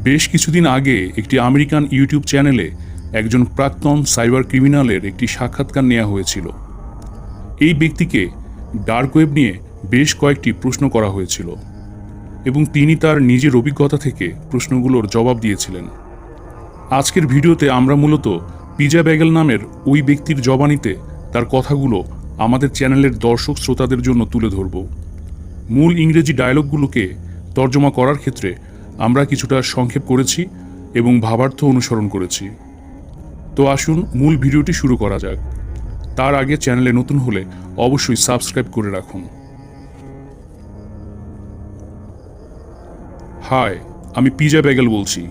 বেশ কিছুদিন আগে একটি আমেরিকান ইউটিউব চ্যানেলে একজন প্রাক্তন সাইবার ক্রিমিনালের একটি সাক্ষাৎকার নেওয়া হয়েছিল। এই ব্যক্তিকে ডার্ক ওয়েব নিয়ে বেশ কয়েকটি প্রশ্ন করা হয়েছিল এবং তিনি তার নিজের অভিজ্ঞতা থেকে প্রশ্নগুলোর জবাব দিয়েছিলেন। আজকের ভিডিওতে আমরা মূলত পিজা ব্যাগেল নামের ওই ব্যক্তির জবানিতে তার কথাগুলো আমাদের চ্যানেলের দর্শক শ্রোতাদের জন্য তুলে ধরব। মূল ইংরেজি ডায়লগগুলোকে তর্জমা করার ক্ষেত্রে আমরা কিছুটা সংক্ষেপ করেছি এবং ভাবার্থ অনুসরণ করেছি। তো আসুন মূল ভিডিওটি শুরু করা যাক। তার আগে চ্যানেলে নতুন হলে অবশ্যই সাবস্ক্রাইব করে রাখুন। হাই, আমি পিজা ব্যাগেল বলছি।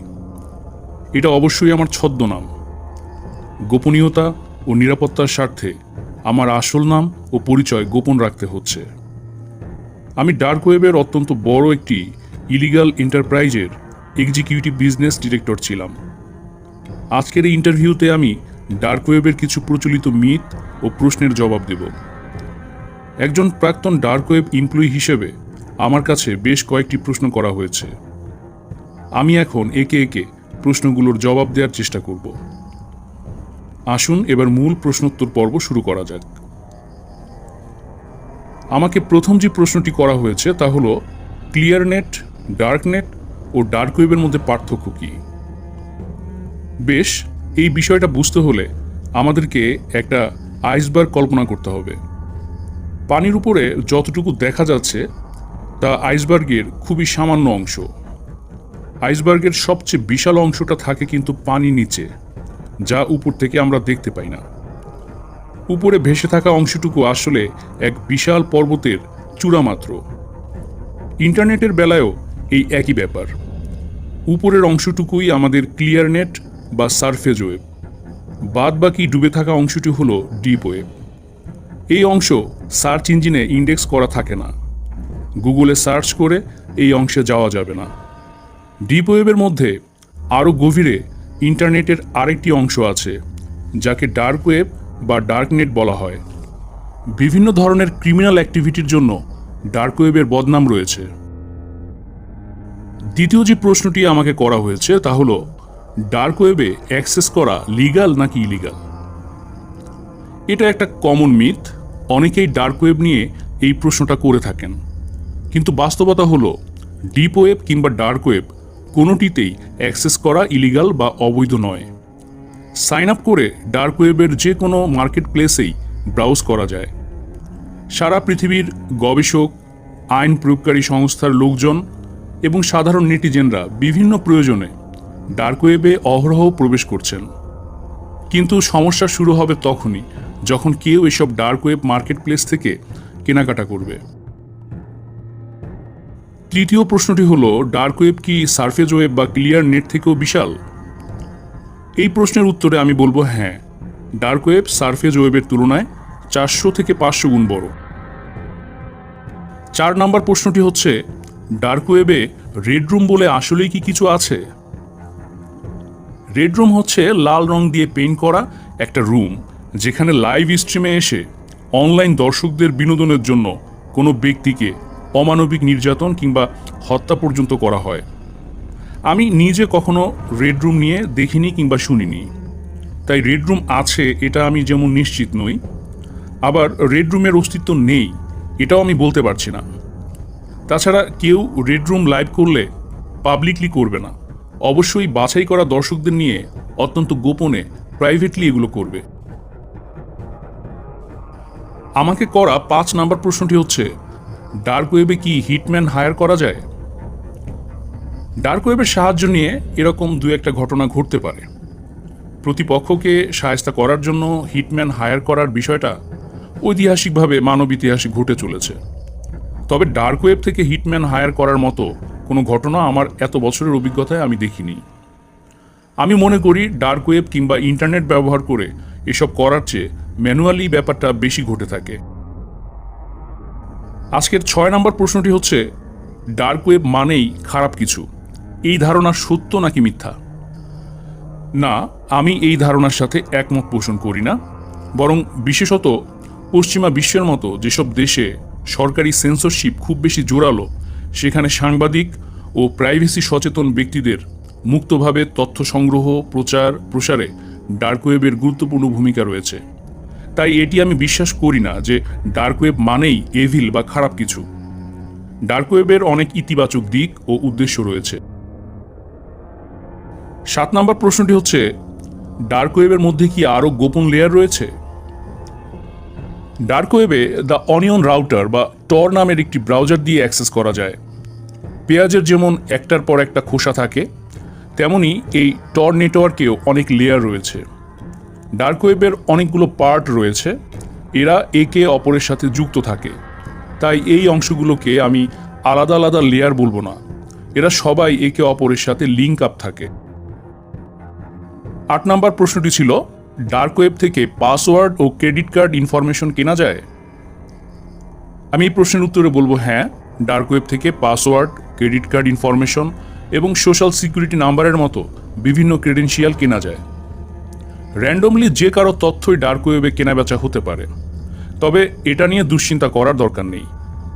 এটা অবশ্যই আমার ছদ্মনাম। গোপনীয়তা ও নিরাপত্তার স্বার্থে আমার আসল নাম ও পরিচয় গোপন রাখতে হচ্ছে। আমি ডার্ক ওয়েবের অত্যন্ত বড় একটি ইলিগাল এন্টারপ্রাইজের এক্সিকিউটিভ বিজনেস ডিরেক্টর ছিলাম। আজকের এই ইন্টারভিউতে আমি ডার্ক ওয়েবের কিছু প্রচলিত মিথ ও প্রশ্নের জবাব দেব। একজন প্রাক্তন ডার্ক ওয়েব এমপ্লয়ি হিসেবে আমার কাছে বেশ কয়েকটি প্রশ্ন করা হয়েছে। আমি এখন একে একে প্রশ্নগুলোর জবাব দেওয়ার চেষ্টা করব। আসুন এবার মূল প্রশ্নোত্তর পর্ব শুরু করা যাক। আমাকে প্রথম যে প্রশ্নটি করা হয়েছে তা হলো ক্লিয়ার নেট, ডার্ক নেট ও ডার্ক ওয়েবের মধ্যে পার্থক্য কী? বেশ, এই বিষয়টা বুঝতে হলে আমাদেরকে একটা আইসবার্গ কল্পনা করতে হবে। পানির উপরে যতটুকু দেখা যাচ্ছে তা আইসবার্গের খুবই সামান্য অংশ। আইসবার্গের সবচেয়ে বিশাল অংশটা থাকে কিন্তু পানির নিচে, যা উপর থেকে আমরা দেখতে পাই না। উপরে ভেসে থাকা অংশটুকু আসলে এক বিশাল পর্বতের চূড়া মাত্র। ইন্টারনেটের বেলায়ও এই একই ব্যাপার। উপরের অংশটুকুই আমাদের ক্লিয়ার নেট বা সারফেস ওয়েব, বাদ বাকি ডুবে থাকা অংশটি হলো ডিপ ওয়েব। এই অংশ সার্চ ইঞ্জিনে ইন্ডেক্স করা থাকে না। গুগলে সার্চ করে এই অংশে যাওয়া যাবে না। ডিপ ওয়েবের মধ্যে আরও গভীরে ইন্টারনেটের আরেকটি অংশ আছে, যাকে ডার্ক ওয়েব বা ডার্ক নেট বলা হয়। বিভিন্ন ধরনের ক্রিমিনাল অ্যাক্টিভিটির জন্য ডার্ক ওয়েবের বদনাম রয়েছে। দ্বিতীয় যে প্রশ্নটি আমাকে করা হয়েছে তা হলো ডার্ক ওয়েবে অ্যাক্সেস করা লিগ্যাল নাকি ইলিগাল? এটা একটা কমন মিথ। অনেকেই ডার্ক ওয়েব নিয়ে এই প্রশ্নটা করে থাকেন, কিন্তু বাস্তবতা হলো ডিপ ওয়েব কিংবা ডার্ক ওয়েব কোনোটিতেই অ্যাক্সেস করা ইলিগাল বা অবৈধ নয়। সাইন আপ করে ডার্ক ওয়েবের যে কোনো মার্কেট প্লেসেই ব্রাউজ করা যায়। সারা পৃথিবীর গবেষক, আইন প্রয়োগকারী সংস্থার লোকজন এবং সাধারণ নেটিজেনরা বিভিন্ন প্রয়োজনে ডার্ক ওয়েবে অহরহ প্রবেশ করছেন। কিন্তু সমস্যা শুরু হবে তখনই যখন কেউ এসব ডার্ক ওয়েব মার্কেট প্লেস থেকে কেনাকাটা করবে। তৃতীয় প্রশ্নটি হলো ডার্ক ওয়েব কি সারফেস ওয়েব বা ক্লিয়ার নেট থেকেও বিশাল? এই প্রশ্নের উত্তরে আমি বলবো হ্যাঁ, ডার্ক ওয়েব সারফেস ওয়েবের তুলনায় 400 থেকে 500 গুণ বড়। 4 নম্বর প্রশ্নটি হচ্ছে ডার্ক ওয়েবে রেড রুম বলে আসলেই কি কিছু আছে? রেড রুম হচ্ছে লাল রং দিয়ে পেইন্ট করা একটা রুম, যেখানে লাইভ স্ট্রিমে এসে অনলাইন দর্শকদের বিনোদনের জন্য কোনো ব্যক্তিকে অমানবিক নির্যাতন কিংবা হত্যা পর্যন্ত করা হয়। আমি নিজে কখনো রেড রুম নিয়ে দেখিনি কিংবা শুনিনি, তাই রেড রুম আছে এটা আমি যেমন নিশ্চিত নই, আবার রেড রুমের অস্তিত্ব নেই এটাও আমি বলতে পারছি না। তাছাড়া কেউ রেড রুম লাইভ করলে পাবলিকলি করবে না, অবশ্যই বাছাই করা দর্শকদের নিয়ে অত্যন্ত গোপনে প্রাইভেটলি এগুলো করবে। আমাকে করা 5 নম্বর প্রশ্নটি হচ্ছে ডার্ক ওয়েবে কি হিটম্যান হায়ার করা যায়? ডার্ক ওয়েবের সাহায্য নিয়ে এরকম 2-1টা ঘটনা ঘটতে পারে। প্রতিপক্ষকে শায়েস্তা করার জন্য হিটম্যান হায়ার করার বিষয়টা ঐতিহাসিকভাবে মানব ইতিহাসে ঘটে চলেছে। তবে ডার্ক ওয়েব থেকে হিটম্যান হায়ার করার মতো কোনো ঘটনা আমার এত বছরের অভিজ্ঞতায় আমি দেখিনি। আমি মনে করি ডার্ক ওয়েব কিংবা ইন্টারনেট ব্যবহার করে এসব করার চেয়ে ম্যানুয়ালি ব্যাপারটা বেশি ঘটে থাকে। আজকের 6 নম্বর প্রশ্নটি হচ্ছে ডার্ক ওয়েব মানেই খারাপ কিছু। এই ধারণা সত্য নাকি মিথ্যা? না, আমি এই ধারণার সাথে একমত পোষণ করি না। বরং বিশেষত পশ্চিমা বিশ্বের মতো যেসব দেশে সরকারি সেন্সরশিপ খুব বেশি জোরালো, সেখানে সাংবাদিক ও প্রাইভেসি সচেতন ব্যক্তিদের মুক্তভাবে তথ্য সংগ্রহ, প্রচার, প্রসারে ডার্ক ওয়েবের গুরুত্বপূর্ণ ভূমিকা রয়েছে। তাই এটি আমি বিশ্বাস করি না যে ডার্ক ওয়েব মানেই এভিল বা খারাপ কিছু। ডার্ক ওয়েবের অনেক ইতিবাচক দিক ও উদ্দেশ্য রয়েছে। 7 নম্বর প্রশ্নটি হচ্ছে, ডার্ক ওয়েবের মধ্যে কি আরও গোপন লেয়ার রয়েছে? ডার্ক ওয়েবে দ্য অনিয়ন রাউটার বা টর নামের একটি ব্রাউজার দিয়ে অ্যাক্সেস করা যায়। পেঁয়াজের যেমন একটার পর একটা খোসা থাকে, তেমনি এই টর নেটওয়ার্কেও অনেক লেয়ার রয়েছে। ডার্ক ওয়েবের অনেকগুলো পার্ট রয়েছে, এরা একে অপরের সাথে যুক্ত থাকে। তাই এই অংশগুলোকে আমি আলাদা আলাদা লেয়ার বলবো না, এরা সবাই একে অপরের সাথে লিঙ্ক আপ থাকে। 8 নম্বর প্রশ্নটি ছিল, ডার্ক ওয়েব থেকে পাসওয়ার্ড ও ক্রেডিট কার্ড ইনফরমেশন কেনা যায়? আমি এই প্রশ্নের উত্তরে বলবো হ্যাঁ, ডার্ক ওয়েব থেকে পাসওয়ার্ড, ক্রেডিট কার্ড ইনফরমেশন এবং সোশ্যাল সিকিউরিটি নাম্বারের মতো বিভিন্ন ক্রেডেনশিয়াল কেনা যায়। র্যান্ডমলি যে কারো তথ্যই ডার্ক ওয়েবে কেনাবেচা হতে পারে, তবে এটা নিয়ে দুশ্চিন্তা করার দরকার নেই।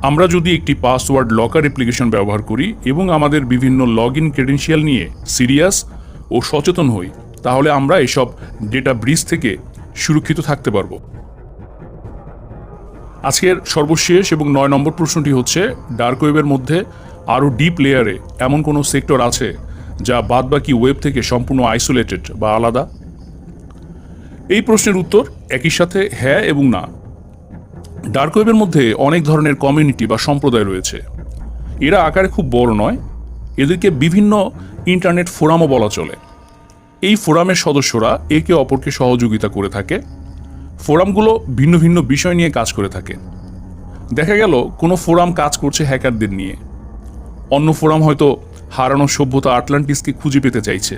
আমরা যদি একটি পাসওয়ার্ড লকার অ্যাপ্লিকেশন ব্যবহার করি এবং আমাদের বিভিন্ন লগ ইন ক্রেডেনশিয়াল নিয়ে সিরিয়াস ও সচেতন হই, তাহলে আমরা এসব ডেটা ব্রিচ থেকে সুরক্ষিত থাকতে পারব। আজকের সর্বশেষ এবং 9 নম্বর প্রশ্নটি হচ্ছে, ডার্ক ওয়েবের মধ্যে আরও ডিপ লেয়ারে এমন কোনো সেক্টর আছে যা বাদবাকি ওয়েব থেকে সম্পূর্ণ আইসোলেটেড বা আলাদা? এই প্রশ্নের উত্তর একই সাথে হ্যাঁ এবং না। ডার্ক ওয়েবের মধ্যে অনেক ধরনের কমিউনিটি বা সম্প্রদায় রয়েছে। এরা আকারে খুব বড় নয়, এদেরকে বিভিন্ন ইন্টারনেট ফোরামও বলা চলে। এই ফোরামের সদস্যরা একে অপরকে সহযোগিতা করে থাকে। ফোরামগুলো ভিন্ন ভিন্ন বিষয় নিয়ে কাজ করে থাকে। দেখা গেল কোনো ফোরাম কাজ করছে হ্যাকারদের নিয়ে, অন্য ফোরাম হয়তো হারানো সভ্যতা আটলান্টিসকে খুঁজে পেতে চাইছে,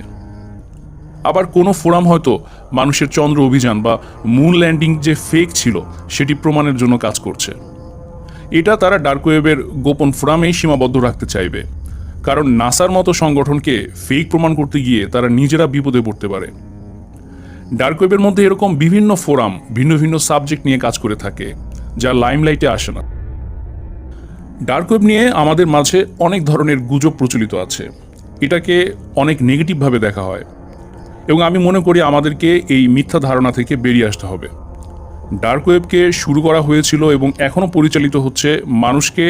আবার কোনো ফোরাম হয়তো মানুষের চন্দ্র অভিযান বা মুন ল্যান্ডিং যে ফেক ছিল সেটি প্রমাণের জন্য কাজ করছে। এটা তারা ডার্ক ওয়েবের গোপন ফোরামেই সীমাবদ্ধ রাখতে চাইবে, কারণ নাসার মতো সংগঠনকে ফেক প্রমাণ করতে গিয়ে তারা নিজেরা বিপদে পড়তে পারে। ডার্ক ওয়েবের মধ্যে এরকম বিভিন্ন ফোরাম ভিন্ন ভিন্ন সাবজেক্ট নিয়ে কাজ করে থাকে, যা লাইমলাইটে আসে না। ডার্ক ওয়েব নিয়ে আমাদের মাঝে অনেক ধরনের গুজব প্রচলিত আছে, এটাকে অনেক নেগেটিভভাবে দেখা হয়, এবং আমি মনে করি আমাদেরকে এই মিথ্যা ধারণা থেকে বেরিয়ে আসতে হবে। ডার্ক ওয়েবকে শুরু করা হয়েছিল এবং এখনও পরিচালিত হচ্ছে মানুষকে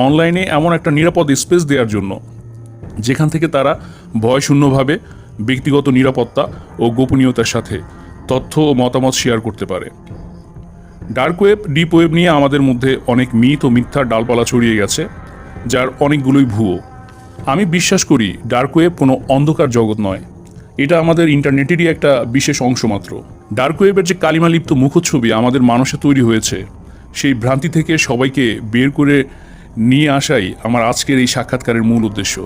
অনলাইনে এমন একটা নিরাপদ স্পেস দেওয়ার জন্য, যেখান থেকে তারা ভয়শূন্যভাবে ব্যক্তিগত নিরাপত্তা ও গোপনীয়তার সাথে তথ্য ও মতামত শেয়ার করতে পারে। ডার্ক ওয়েব, ডিপ ওয়েব নিয়ে আমাদের মধ্যে অনেক মিথ ও মিথ্যার ডালপালা ছড়িয়ে গেছে, যার অনেকগুলোই ভুয়ো। আমি বিশ্বাস করি ডার্ক ওয়েব কোনো অন্ধকার জগৎ নয়, এটা আমাদের ইন্টারনেটেরই একটা বিশেষ অংশ মাত্র। ডার্ক ওয়েবের যে কালিমালিপ্ত মুখচ্ছবি আমাদের মানুষে তৈরি হয়েছে, সেই ভ্রান্তি থেকে সবাইকে বের করে নিয়ে আসাই আমার আজকের এই সাক্ষাৎকারের মূল উদ্দেশ্য।